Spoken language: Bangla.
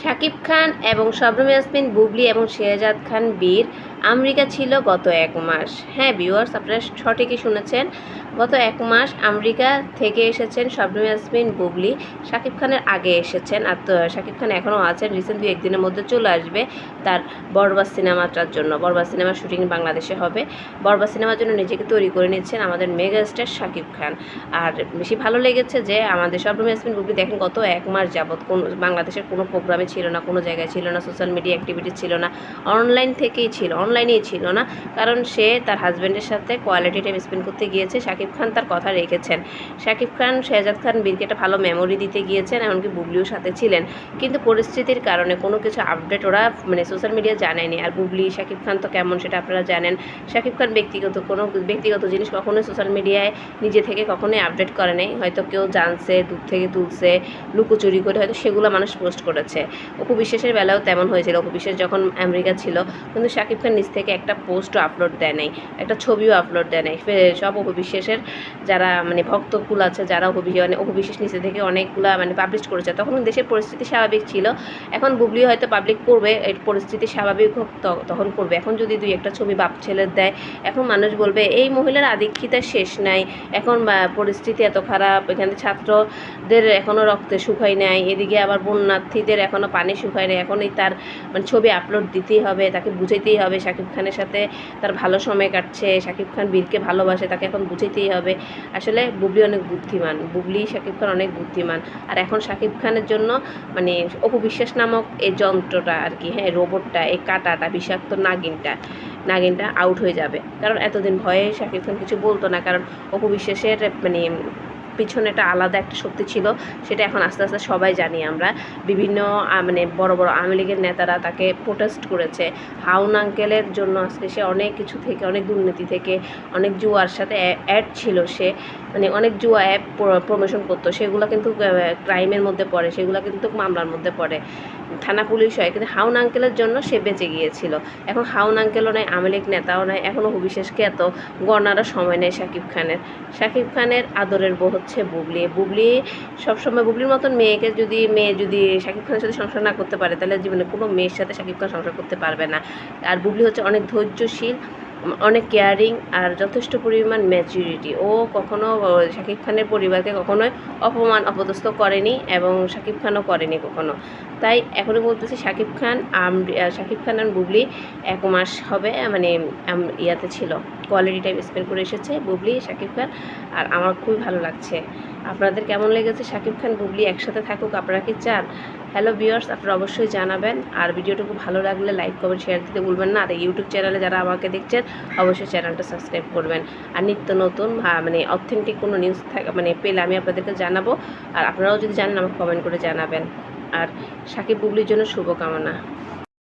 শাকিব খান এবং শবনম ইয়াসমিন বুবলি এবং শেহজাদ খান বীর আমেরিকা ছিল গত ১ মাস। হ্যাঁ ভিউয়ার্স, আপনারা সঠিকই শুনেছেন। গত ১ মাস আমেরিকা থেকে এসেছেন শবনম ইয়াসমিন বুবলি। শাকিব খানের আগে এসেছেন, আর তো শাকিব খান এখনও আছেন। রিসেন্ট ২-১ দিনের মধ্যে চলে আসবে তার বরবাদ সিনেমাটার জন্য। বরবাদ সিনেমার শুটিং বাংলাদেশে হবে। বরবাদ সিনেমার জন্য নিজেকে তৈরি করে নিচ্ছেন আমাদের মেগা স্টার শাকিব খান। আর বেশি ভালো লেগেছে যে আমাদের শবনম ইয়াসমিন বুবলি দেখেন গত ১ মাস যাবৎ বাংলাদেশের কোনো প্রোগ্রামে ছিল না, কোনো জায়গায় ছিল না, সোশ্যাল মিডিয়া অ্যাক্টিভিটি ছিল না, অনলাইনেই ছিল না। কারণ সে তার হাজব্যান্ডের সাথে কোয়ালিটি টাইম স্পেন্ড করতে গিয়েছে। শাকিব খান তার কথা রেখেছেন। শাকিব খান শেহজাদ খান বীরকে একটা ভালো মেমোরি দিতে গিয়েছেন, এমনকি বুবলিও সাথে ছিলেন। কিন্তু পরিস্থিতির কারণে কোনো কিছু আপডেট ওরা সোশ্যাল মিডিয়া জানায়নি। আর বুবলি শাকিব খান তো কেমন সেটা আপনারা জানেন। শাকিব খান ব্যক্তিগত জিনিস কখনোই সোশ্যাল মিডিয়ায় নিজে থেকে কখনোই আপডেট করে নেই। হয়তো কেউ জানছে, দূর থেকে তুলছে, লুকোচুরি করে হয়তো সেগুলো মানুষ পোস্ট করেছে। অপু বিশ্বাসের বেলাও তেমন হয়েছিল। অপু বিশ্বাস যখন আমেরিকা ছিল, কিন্তু শাকিব খান নিজ থেকে একটা পোস্টও আপলোড দেয় নাই, একটা ছবিও আপলোড দেয় নাই। সব অপু বিশ্বাসের যারা ভক্তকুল আছে, যারা অপু বিশ্বাস নিচে থেকে অনেকগুলা পাবলিশ করেছে। তখন দেশের পরিস্থিতি স্বাভাবিক ছিল। এখন বুবলি হয়তো পাবলিক করবে, এই পরিস্থিতি স্বাভাবিক হোক তখন করবে। এখন যদি ২-১টা ছবি বাপ ছেলের দেয়, এখন মানুষ বলবে এই মহিলার আধিক্যতার শেষ নাই। এখন পরিস্থিতি এত খারাপ, এখানে ছাত্রদের এখনও রক্তে শুকায় নাই, এদিকে আবার বন্যার্থীদের এখনও পানি শুকায় নাই। এখনই তার ছবি আপলোড দিতেই হবে, তাকে বুঝাইতেই হবে শাকিব খানের সাথে তার ভালো সময় কাটছে, শাকিব খান বীরকে ভালোবাসে, তাকে এখন বুঝাইতেই হবে। আসলে বুবলি অনেক বুদ্ধিমান, শাকিব খান অনেক বুদ্ধিমান। আর এখন শাকিব খানের জন্য অপু বিশ্বাস নামক এই যন্ত্রটা আর কি, হ্যাঁ রোবটটা, এই কাঁটাটা, বিষাক্ত নাগিনটা আউট হয়ে যাবে। কারণ এতদিন ভয়ে শাকিব খান কিছু বলতো না, কারণ অপু বিশ্বাসের পিছনে একটা আলাদা একটা শক্তি ছিল। সেটা এখন আস্তে আস্তে সবাই জানি আমরা। বিভিন্ন বড় বড় আওয়ামী লীগের নেতারা তাকে প্রোটেস্ট করেছে। হাউন আঙ্কেলের জন্য আজকে সে অনেক কিছু থেকে, অনেক দুর্নীতি থেকে, অনেক জুয়ার সাথে অ্যাড ছিল। সে অনেক জুয়া অ্যাপ প্রমোশন করতো, সেগুলো কিন্তু ক্রাইমের মধ্যে পড়ে, সেগুলো কিন্তু মামলার মধ্যে পড়ে, থানা পুলিশ হয়। কিন্তু হাউন আঙ্কেলের জন্য সে বেঁচে গিয়েছিল। এখন হাউন আঙ্কেলও নাই, আওয়ামী লীগ নেতাও নাই, এখনও অপু বিশ্বাসকে এত গণারও সময় নেই শাকিব খানের আদরের বউ হচ্ছে বুবলি সবসময় বুবলির মতন মেয়ে যদি শাকিব খানের সাথে সংসার না করতে পারে, তাহলে জীবনে কোনো মেয়ের সাথে শাকিব খান সংসার করতে পারবে না। আর বুবলি হচ্ছে অনেক ধৈর্যশীল, অনেক কেয়ারিং, আর যথেষ্ট পরিমাণ ম্যাচুরিটি। ও কখনো শাকিব খানের পরিবারকে কখনোই অপদস্থ করেনি, এবং শাকিব খানও করেনি কখনো। তাই এখনও বলতেছি শাকিব খান আর বুবলি ১ মাস হবে ইয়াতে ছিল, কোয়ালিটি টাইম স্পেন্ড করে এসেছে বুবলি শাকিব খান। আর আমার খুবই ভালো লাগছে। আপনাদের কেমন লেগেছে শাকিব খান বুবলি একসাথে থাকুক? আপনারা কি চান? হ্যালো ভিউয়ার্স, আপনারা অবশ্যই জানাবেন। আর ভিডিওটুকু ভালো লাগলে লাইক কমেন্ট শেয়ার দিতে ভুলবেন না। আর ইউটিউব চ্যানেলে যারা আমাকে দেখছেন অবশ্যই চ্যানেলটা সাবস্ক্রাইব করবেন। আর নিত্য নতুন অথেন্টিক কোনো নিউজ পেলে আমি আপনাদেরকে জানাবো। আর আপনারাও যদি জানেন আমাকে কমেন্ট করে জানাবেন। আর শাকিব বুবলির জন্য শুভকামনা।